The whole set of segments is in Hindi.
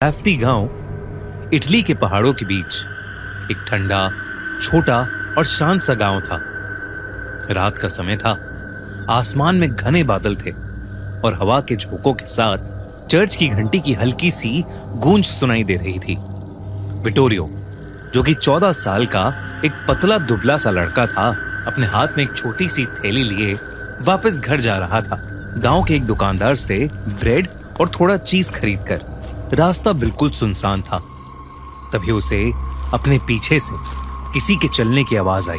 हैफ्ती गांव इटली के पहाड़ों के बीच एक ठंडा, छोटा और शांत सा गांव था। रात का समय था, आसमान में घने बादल थे और हवा के झोंकों के साथ चर्च की घंटी की हल्की सी गूंज सुनाई दे रही थी। विटोरियो, जो कि 14 साल का एक पतला दुबला सा लड़का था, अपने हाथ में एक छोटी सी थैली लिए वापस घर जा रहा था। गांव के एक दुकानदार से ब्रेड और थोड़ा चीज खरीदकर रास्ता बिल्कुल सुनसान था। तभी उसे अपने पीछे से किसी के चलने की आवाज आई।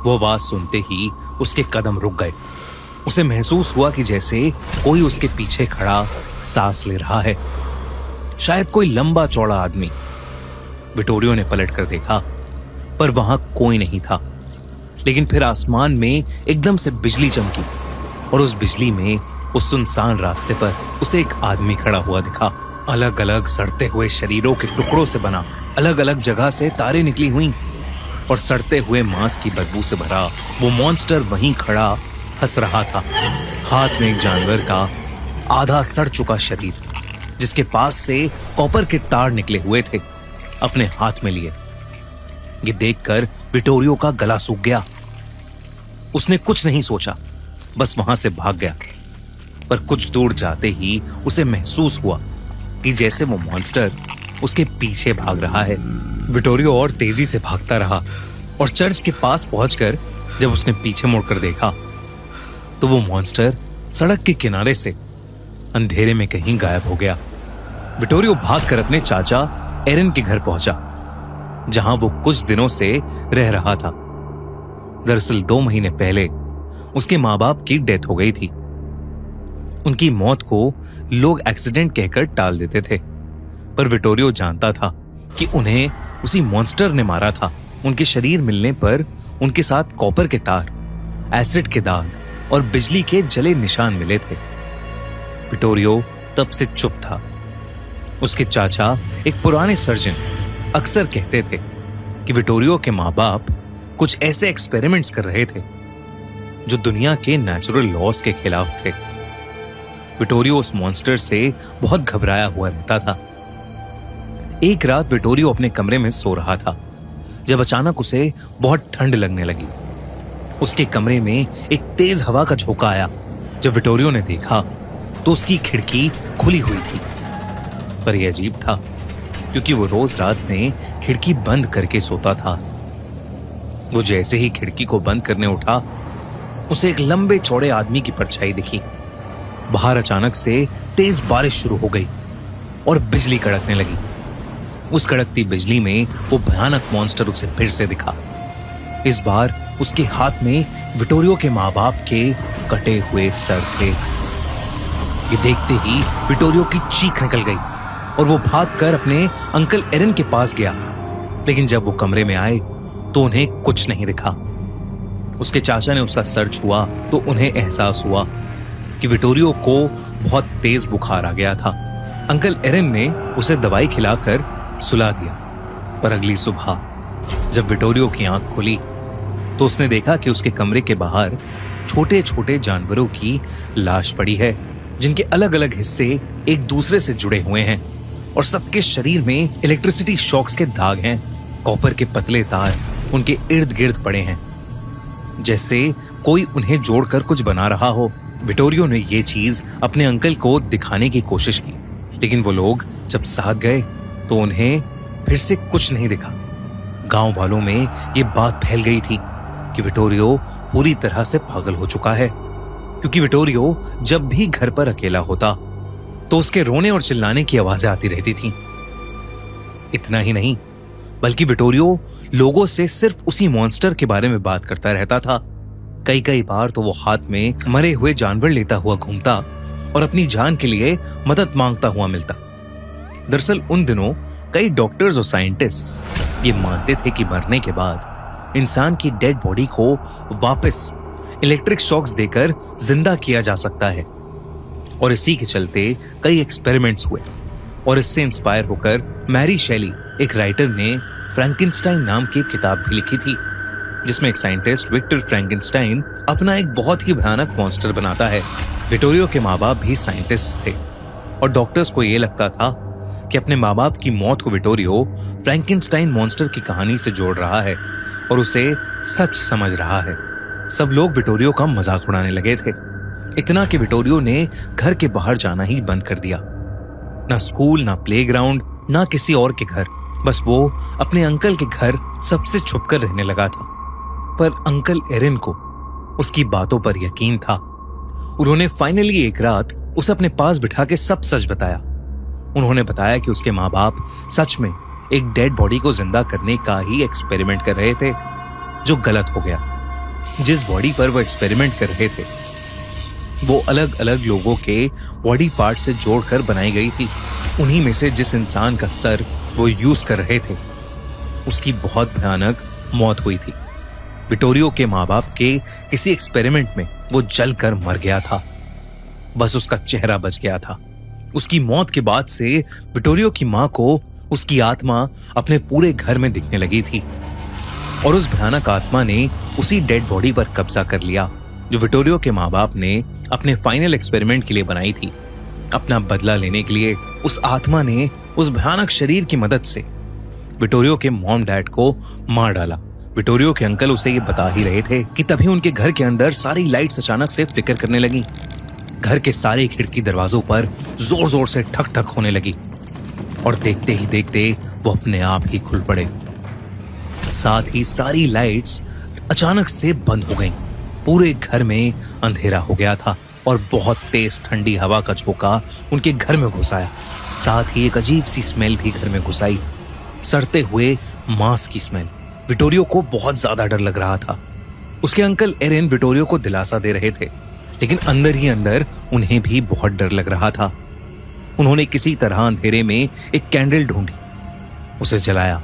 वो आवाज सुनते ही उसके कदम रुक गए। उसे महसूस हुआ कि जैसे कोई उसके पीछे खड़ा सांस ले रहा है, शायद कोई लंबा चौड़ा आदमी। विटोरियो ने पलट कर देखा, पर वहां कोई नहीं था। लेकिन फिर आसमान में एकदम से बिजली चमकी और उस बिजली में, उस सुनसान रास्ते पर उसे एक आदमी खड़ा हुआ दिखा। अलग अलग सड़ते हुए शरीरों के टुकड़ों से बना, अलग अलग जगह से तारें निकली हुई और सड़ते हुए मांस की बदबू से भरा वो मॉन्स्टर वहीं खड़ा हंस रहा था। हाथ में एक जानवर का आधा सड़ चुका शरीर, जिसके पास से कॉपर के तार निकले हुए थे, अपने हाथ में लिए। ये देखकर विटोरियो का गला सूख गया। उसने कुछ नहीं सोचा, बस वहां से भाग गया। पर कुछ दूर जाते ही उसे महसूस हुआ कि जैसे वो मॉन्स्टर उसके पीछे भाग रहा है। विटोरियो और तेजी से भागता रहा और चर्च के पास पहुंचकर जब उसने पीछे मुड़कर देखा तो वो मॉन्स्टर सड़क के किनारे से अंधेरे में कहीं गायब हो गया। विटोरियो भागकर अपने चाचा एरन के घर पहुंचा, जहां वो कुछ दिनों से रह रहा था। दरअसल 2 महीने पहले उसके माँ बाप की डेथ हो गई थी। उनकी मौत को लोग एक्सीडेंट कहकर टाल देते थे, पर विटोरियो जानता था कि उन्हें उसी मॉन्स्टर ने मारा था। उनके शरीर मिलने पर उनके साथ कॉपर के तार, एसिड के दाग और बिजली के जले निशान मिले थे। विटोरियो तब से चुप था। उसके चाचा, एक पुराने सर्जन, अक्सर कहते थे कि विटोरियो के माँ बाप कुछ ऐसे एक्सपेरिमेंट्स कर रहे थे जो दुनिया के नेचुरल लॉज के खिलाफ थे। विटोरियो उस मॉन्स्टर से बहुत घबराया हुआ रहता था। एक रात विटोरियो अपने कमरे में सो रहा था जब अचानक उसे बहुत ठंड लगने लगी। उसके कमरे में एक तेज हवा का झोंका आया। जब विटोरियो ने देखा तो उसकी खिड़की खुली हुई थी। पर यह अजीब था, क्योंकि वो रोज रात में खिड़की बंद करके सोता था। वो जैसे ही खिड़की को बंद करने उठा, उसे एक लंबे चौड़े आदमी की परछाई दिखी। बाहर अचानक से तेज बारिश शुरू हो गई और बिजली कड़कने लगी। उस कड़कती बिजली में वो भयानक मॉन्स्टर उसे फिर से दिखा। इस बार उसके हाथ में विटोरियो के माँ बाप के कटे हुए सर थे। ये देखते ही विटोरियो की चीख निकल गई और वो भागकर अपने अंकल एरन के पास गया। लेकिन जब वो कमरे में आए तो उन्हें कुछ नहीं दिखा। उसके चाचा ने उसका सर छुआ तो उन्हें एहसास हुआ कि विटोरियो को बहुत तेज बुखार आ गया था। अंकल एरन ने उसे दवाई खिलाकर सुला दिया। पर अगली सुबह जब विटोरियो की आंख खुली तो उसने देखा कि उसके कमरे के बाहर छोटे छोटे जानवरों की लाश पड़ी है, जिनके अलग अलग हिस्से एक दूसरे से जुड़े हुए हैं और सबके शरीर में इलेक्ट्रिसिटी शॉक्स के दाग हैं। कॉपर के पतले तार उनके इर्द गिर्द पड़े हैं, जैसे कोई उन्हें जोड़कर कुछ बना रहा हो। विटोरियो ने ये चीज अपने अंकल को दिखाने की कोशिश की, लेकिन वो लोग जब साथ गए तो उन्हें फिर से कुछ नहीं दिखा। गांव वालों में ये बात फैल गई थी कि विटोरियो पूरी तरह से पागल हो चुका है, क्योंकि विटोरियो जब भी घर पर अकेला होता तो उसके रोने और चिल्लाने की आवाजें आती रहती थीं। इतना ही नहीं, बल्कि विटोरियो लोगों से सिर्फ उसी मॉन्स्टर के बारे में बात करता रहता था। कई बार तो वो हाथ में मरे हुए जानवर लेता हुआ घूमता और अपनी जान के लिए मदद मांगता हुआ मिलता। दरअसल उन दिनों कई डॉक्टर्स और साइंटिस्ट ये मानते थे कि मरने के बाद इंसान की डेड बॉडी को वापस इलेक्ट्रिक शॉक्स देकर जिंदा किया जा सकता है। और इसी के चलते कई एक्सपेरिमेंट्स हुए और इससे इंस्पायर होकर मैरी शेली, एक राइटर, ने फ्रैंकेनस्टाइन नाम की किताब भी लिखी थी, जिसमें एक साइंटिस्ट विक्टर फ्रैंकेनस्टाइन अपना एक बहुत ही भयानक मॉन्स्टर बनाता है। विटोरियो के माँ बाप भी साइंटिस्ट थे और डॉक्टर्स को यह लगता था कि अपने माँ बाप की मौत को विटोरियो फ्रैंकेनस्टाइन मॉन्स्टर की कहानी से जोड़ रहा है और उसे सच समझ रहा है। सब लोग विटोरियो का मजाक उड़ाने लगे थे, इतना कि विटोरियो ने घर के बाहर जाना ही बंद कर दिया। ना स्कूल, ना प्लेग्राउंड, ना किसी और के घर, बस वो अपने अंकल के घर सबसे छुपकर रहने लगा था। पर अंकल एरिन को उसकी बातों पर यकीन था। उन्होंने फाइनली एक रात उसे अपने पास बिठा के सब सच बताया। उन्होंने बताया कि उसके माँ बाप सच में एक डेड बॉडी को जिंदा करने का ही एक्सपेरिमेंट कर रहे थे, जो गलत हो गया। जिस बॉडी पर वो एक्सपेरिमेंट कर रहे थे वो अलग अलग लोगों के बॉडी पार्ट से जोड़कर बनाई गई थी। उन्हीं में से जिस इंसान का सर वो यूज कर रहे थे उसकी बहुत भयानक मौत हुई थी। विटोरियो के माँ बाप के किसी एक्सपेरिमेंट में वो जलकर मर गया था, बस उसका चेहरा बच गया था। उसकी मौत के बाद से विटोरियो की माँ को उसकी आत्मा अपने पूरे घर में दिखने लगी थी और उस भयानक आत्मा ने उसी डेड बॉडी पर कब्जा कर लिया जो विटोरियो के माँ बाप ने अपने फाइनल एक्सपेरिमेंट के लिए बनाई थी। अपना बदला लेने के लिए उस आत्मा ने उस भयानक शरीर की मदद से विटोरियो के मॉम डैड को मार डाला। विटोरियो के अंकल उसे ये बता ही रहे थे कि तभी उनके घर के अंदर सारी लाइट्स अचानक से फ्लिकर करने लगी। घर के सारे खिड़की दरवाजों पर जोर जोर से ठक ठक होने लगी और देखते ही देखते वो अपने आप ही खुल पड़े। साथ ही सारी लाइट्स अचानक से बंद हो गईं। पूरे घर में अंधेरा हो गया था और बहुत तेज ठंडी हवा का झोंका उनके घर में घुस आया। साथ ही एक अजीब सी स्मेल भी घर में घुस आई, सड़ते हुए मांस की स्मेल। विटोरियो को बहुत ज्यादा डर लग रहा था। उसके अंकल एरिन विटोरियो को दिलासा दे रहे थे, लेकिन अंदर ही अंदर उन्हें भी बहुत डर लग रहा था। उन्होंने किसी तरह अंधेरे में एक कैंडल ढूंढी, उसे जलाया,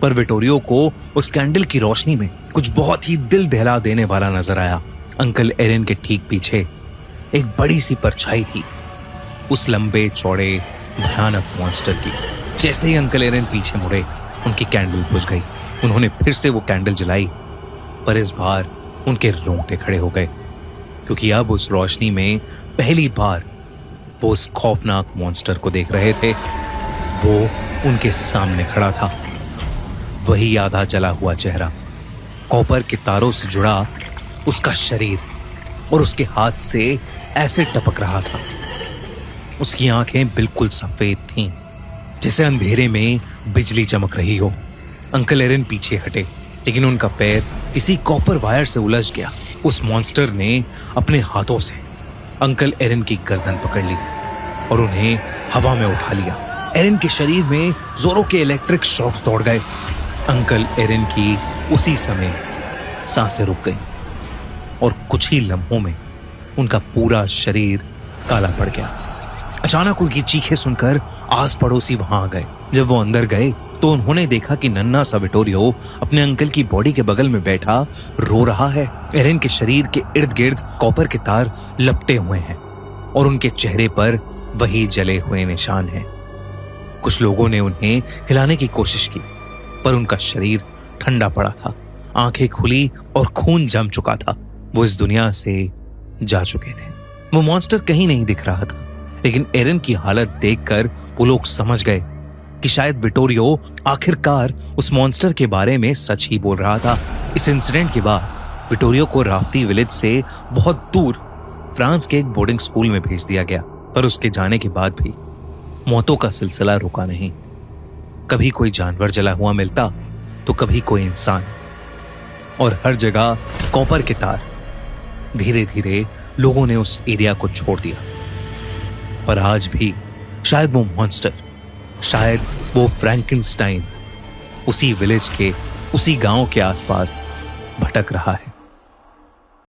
पर विटोरियो को उस कैंडल की रोशनी में कुछ बहुत ही दिल दहला देने वाला नजर आया। अंकल एरिन के ठीक पीछे एक बड़ी सी परछाई थी, उस लंबे चौड़े भयानक मॉन्स्टर की। जैसे ही अंकल एरिन पीछे मुड़े उनकी कैंडल बुझ गई। उन्होंने फिर से वो कैंडल जलाई, पर इस बार उनके रोंगटे खड़े हो गए, क्योंकि अब उस रोशनी में पहली बार वो उस खौफनाक मॉन्स्टर को देख रहे थे। वो उनके सामने खड़ा था, वही आधा जला हुआ चेहरा, कॉपर के तारों से जुड़ा उसका शरीर और उसके हाथ से ऐसे टपक रहा था। उसकी आंखें बिल्कुल सफेद थीं, जैसे अंधेरे में बिजली चमक रही हो। अंकल एरिन पीछे हटे, लेकिन उनका पैर किसी कॉपर वायर से उलझ गया। उस मॉन्स्टर ने अपने हाथों से अंकल एरिन की गर्दन पकड़ ली और उन्हें हवा में उठा लिया। एरिन के शरीर में जोरों के इलेक्ट्रिक शॉक्स दौड़ गए। अंकल एरिन की उसी समय सांसें रुक गईं और कुछ ही लम्हों में उनका पूरा शरीर काला पड़ गया। अचानक उनकी चीखें सुनकर आस पड़ोसी वहां आ गए। जब वो अंदर गए तो उन्होंने देखा कि नन्हा सा विटोरियो अपने अंकल की बॉडी के बगल में बैठा रो रहा है। एरिन के शरीर के इर्द गिर्द कॉपर के तार लपटे हुए हैं और उनके चेहरे पर वही जले हुए निशान हैं। कुछ लोगों ने उन्हें हिलाने की कोशिश की, पर उनका शरीर ठंडा पड़ा था, आंखें खुली और खून जम चुका था। वो इस दुनिया से जा चुके थे। वो मॉन्स्टर कहीं नहीं दिख रहा था, लेकिन एरिन की हालत देखकर वो लोग समझ गए कि शायद विटोरियो आखिरकार उस मॉन्स्टर के बारे में सच ही बोल रहा था। इस इंसिडेंट के बाद विटोरियो को राफ्ती विलेज से बहुत दूर फ्रांस के एक बोर्डिंग स्कूल में भेज दिया गया, पर उसके जाने के बाद भी मौतों का सिलसिला रुका नहीं। कभी कोई जानवर जला हुआ मिलता तो कभी कोई इंसान, और हर जगह कॉपर के तार। धीरे धीरे लोगों ने उस एरिया को छोड़ दिया, पर आज भी शायद वो मॉन्स्टर, शायद वो फ्रैंकेनस्टाइन उसी विलेज के, उसी गांव के आसपास भटक रहा है।